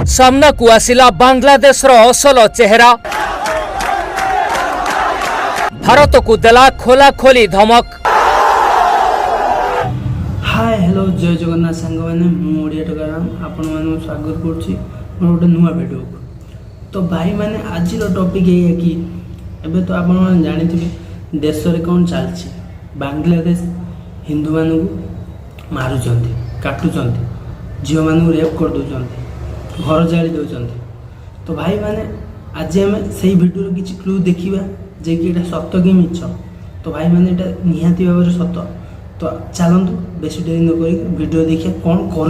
सामना को आसिला बांग्लादेश रो असल चेहरा। भारत को देला खोला खोली धमक। हाय हेलो जय जगन्नाथ सांग मैंने मुझे टकाराम आपण मान स्वागत करुच्ची गोटे नुआ भिडियो को। तो भाई मैंने आज टॉपिक है कि एबे तो आपण मैंने जानी देश में कौन चलती बांग्लादेश हिंदू मान मारुंट काटुंट झील मान रेप कर दौरान घर जाली दौरान। तो भाई मैंने आज आम से भिडियो किसी क्लू देखा जे कि एटा सत कि मिछ। तो भाई मैंने एटा निहाती भाव में सत। तो चलतु बेस डेरी नक भिडियो देखिए कौन कर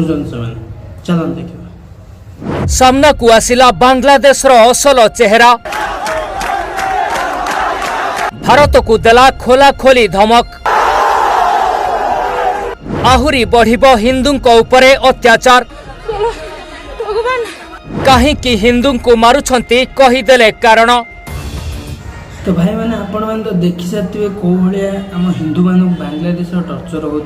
चलतु देखिए। सामना को आसिला बांग्लादेश रो असल चेहरा। भारत को देला खोला खोली धमक। आहुरी बढ़िबो हिंदू को उपरे अत्याचार। कहीं कि हिंदू को मारुछंती कहीदेले कारण। तो भाई मैंने आपण मैंने तो देखी सारे कौ भाया आम हिंदू मान बांग्लादेश टर्चर हो।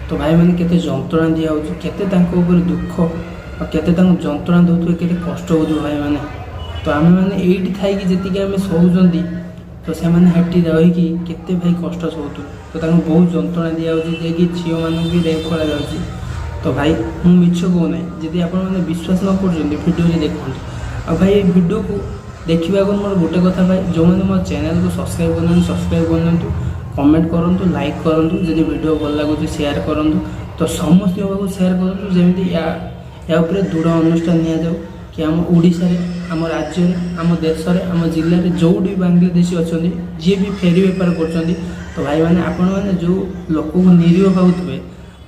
तो भाई मैंने केते जंत्रणा दिया केते दुख और केते जंत्रणा दौथे केते कष्ट हो भाई मैंने। तो आम मैंने ये थी जी आम शोचती तो से मैंने रही केते भाई कष्ट शोचु। तो बहुत जंत्रणा दिया कि झील मान भी रेप कर। तो भाई मुझे मिछ कहूना जी आप विश्वास न कर भिडियो देखते आ भाई भिडियो को देखा मोर गोटे कथा भाई जो मैंने मो चैनल को सब्सक्राइब करना सब्सक्राइब करना कमेंट करूँ लाइक करूँ जब भिडियो भल लगुच शेयर करूँ। तो समस्त शेयर करूँ जमी या दृढ़ अनुष्ठान नि कि आम ओडिशा आम राज्य आम देश आम जिले में जो भी बांग्लादेशी अच्छा जी भी फेरी बेपार कर। तो भाई मैंने आपण मैंने जो लोक को निरीह भावुए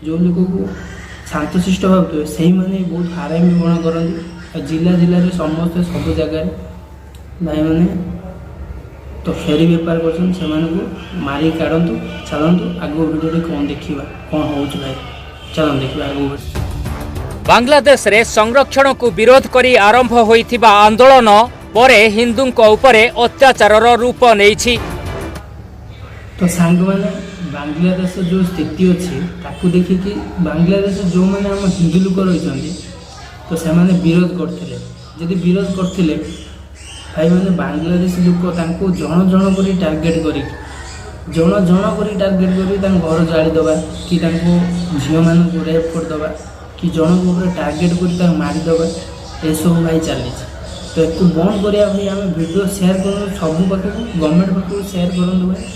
जो लोक को शांतशिष्ट भावुए से मैंने बहुत हारामी बण करती जिला जिले में समस्त सब जगह भाई मैंने तो फेरी बेपार कर मारी काढ़ू। चलतु आग भिडियो कौन देखा कौन हो भाई चल देखा आग। बांग्लादेश रे संरक्षण को विरोध करी आरंभ होइथिबा आंदोलन परे हिंदू को उपरे अत्याचार रूप नेइछि। तो सांग मैंने बांग्लादेश जो स्थिति अच्छी ताकू देखिकी बांग्लादेश जो मैंने आम हिंदू लोक रही तो से मैंने विरोध करते जदि विरोध करते भाई मैंने बांग्लादेश लोक जन जन कर टार्गेट कर जन जन कर टार्गेट कर घर जाली दबा कि झील मान रेप करदे कि जन को टार्गेट कर मारिदे एसबू भाई चली। तो एक बंद करा भाई आम भिडियो शेयर करूँ सब पाक गवर्नमेंट पाक शेयर करूँ भाई।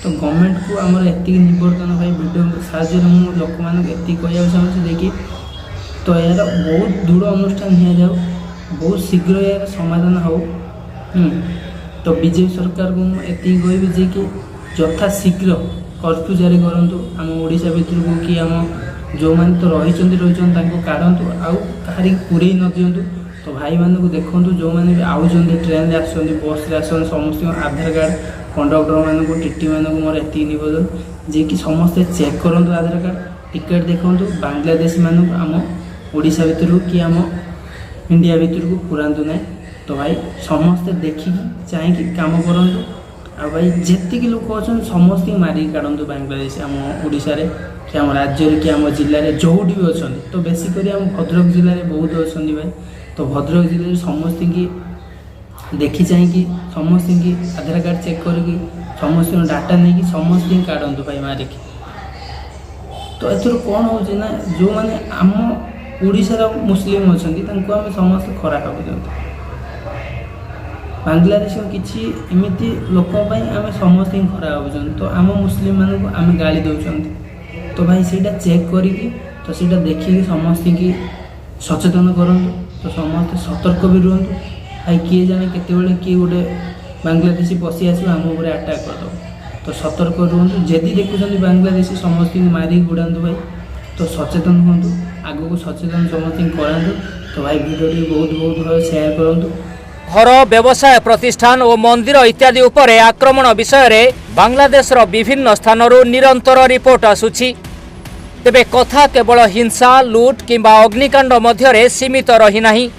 तो गवर्नमेंट को आमर एति निवर्तन भाई भिडियो साहाଯ୍य मुझे लोक मैंने कहना चाहूँगी देखिए। तो यार बहुत दृढ़ अनुष्ठान नि बहुत शीघ्र यार समाधान हो। तो बीजेपी सरकार को मुझे कहबी जे कि यथा शीघ्र कर्फ्यू जारी करूँ आम ओडिशा भितर को कि आम जो मैंने तो रही काढ़ु आउ कहारी पूरे न दिंतु। तो भाई मान को देखूँ जो मैंने भी आउट ट्रेन आस बस समस्त आधार कार्ड कंडक्टर मान को टीटी मान को मोर एति निवेदन जे कि समस्ते चेक करूँ आधार कार्ड टिकेट देखूँ बांग्लादेश मान आम ओडिशा भितर कि आम इंडिया भितर को पुरातु ना। तो भाई समस्ते देखिकी चाहिए काम करूँ आ भाई जी लोक अच्छा समस्त मारिक काढ़ु बांग्लादेश आम ओडिशा रे कि आम राज्य कि आम जिले में जोटी भी अच्छा। तो बेसिकली आम भद्रक जिले में बहुत अच्छा भाई। तो भद्रक जिले में समस्त की देखी चाहिए समस्त की आधार कार्ड चेक करके समस्त डाटा नहीं समस्त काढ़ु भाई मारिक। तो एथर कौन हो जो मैंने आम ओडिशार मुस्लिम अच्छा आम समस्त खराब भावुं बांग्लादेश किसी एमती लोक आम समस्त खराब भावुं। तो आम मुस्लिम मान को आम गाली दौरान। तो भाई सीटा चेक करिकी तो सीटा देखिए समस्त की सचेतन करूँ। तो समस्त सतर्क भी रुहतु भाई किए जाने केतबेले किए गोटे बांग्लादेशी पशि आस आम उपर अटैक करद। तो सतर्क रुहतु जदि देखुं बांग्लादेशी समस्त मारिक गुड़ातु भाई। तो सचेतन हूँ आग को सचेतन समस्त करातु। तो भाई भिडियो बहुत बहुत भाव शेयर करूँ। घर व्यवसाय प्रतिष्ठान और मंदिर इत्यादि उपरे आक्रमण विषय रे बांग्लादेश रो विभिन्न स्थानरू निरंतर रिपोर्ट आसुछि। तेबे कथा केवल हिंसा लुट किंबा अग्निकांड मध्य सीमित रही नाही।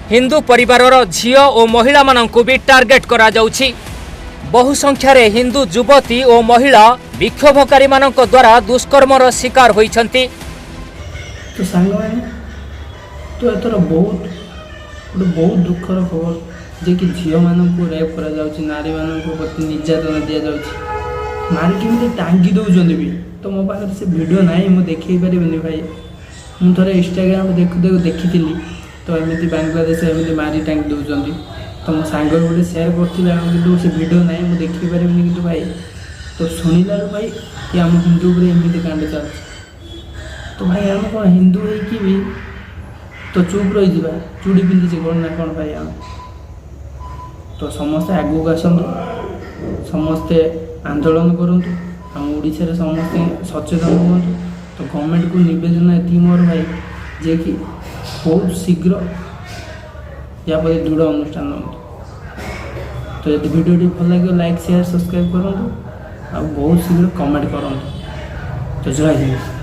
हिंदू परिवारर झील और महिला मानंकु भी टार्गेट करा जाउछि। बहु संख्यार हिंदू युवती और महिला विक्षोभकारी मानक द्वारा दुष्कर्मर शिकार होइछन्ति। तो सांग तो एथर बहुत ଗୋଟେ ବହୁତ ଦୁଃଖର ଖବର ଯେ କି ଝିଅମାନଙ୍କୁ ରେପ୍ କରାଯାଉଛି, ନାରୀମାନଙ୍କ ପ୍ରତି ନିର୍ଯାତନା ଦିଆଯାଉଛି, ମାରିକି ଏମିତି ଟାଙ୍ଗି ଦେଉଛନ୍ତି ବି। ତ ମୋ ପାଖରେ ସେ ଭିଡ଼ିଓ ନାହିଁ, ମୁଁ ଦେଖେଇ ପାରିବିନି ଭାଇ। ମୁଁ ଥରେ ଇନଷ୍ଟାଗ୍ରାମରେ ଦେଖିଥିଲି, ତ ଏମିତି ବାଂଲାଦେଶ ଏମିତି ମାରି ଟାଙ୍ଗି ଦେଉଛନ୍ତି। ତ ମୋ ସାଙ୍ଗ ଗୋଟେ ସେୟାର କରିଥିଲା, କିନ୍ତୁ ସେ ଭିଡ଼ିଓ ନାହିଁ, ମୁଁ ଦେଖେଇ ପାରିବିନି। କିନ୍ତୁ ଭାଇ ତ ଶୁଣିଲାରୁ ଭାଇ କି ଆମ ହିନ୍ଦୁ ଉପରେ ଏମିତି କାଣ୍ଡ ଚାଲୁଛି। ତ ଭାଇ ଆମେ କ'ଣ ହିନ୍ଦୁ ହେଇକି ବି ତ ଚୁପ୍ ରହିଯିବା? ଚୁଡ଼ି ପିନ୍ଧିଛି କ'ଣ ନା କ'ଣ ଭାଇ ଆମେ? ତ ସମସ୍ତେ ଆଗକୁ ଆସନ୍ତୁ, ସମସ୍ତେ ଆନ୍ଦୋଳନ କରନ୍ତୁ, ଆମ ଓଡ଼ିଶାରେ ସମସ୍ତେ ସଚେତନ ହୁଅନ୍ତୁ। ତ ଗଭର୍ଣ୍ଣମେଣ୍ଟକୁ ନିବେଦନ ଏତିକି ମୋର ଭାଇ, ଯେ କି ବହୁତ ଶୀଘ୍ର ୟା ପରେ ଦୃଢ଼ ଅନୁଷ୍ଠାନ ହୁଅନ୍ତୁ। ତ ଯଦି ଭିଡ଼ିଓଟି ଭଲ ଲାଗିବ ଲାଇକ୍, ସେୟାର, ସବସ୍କ୍ରାଇବ୍ କରନ୍ତୁ, ଆଉ ବହୁତ ଶୀଘ୍ର କମେଣ୍ଟ କରନ୍ତୁ। ତ ଜୟ ହିନ୍ଦ।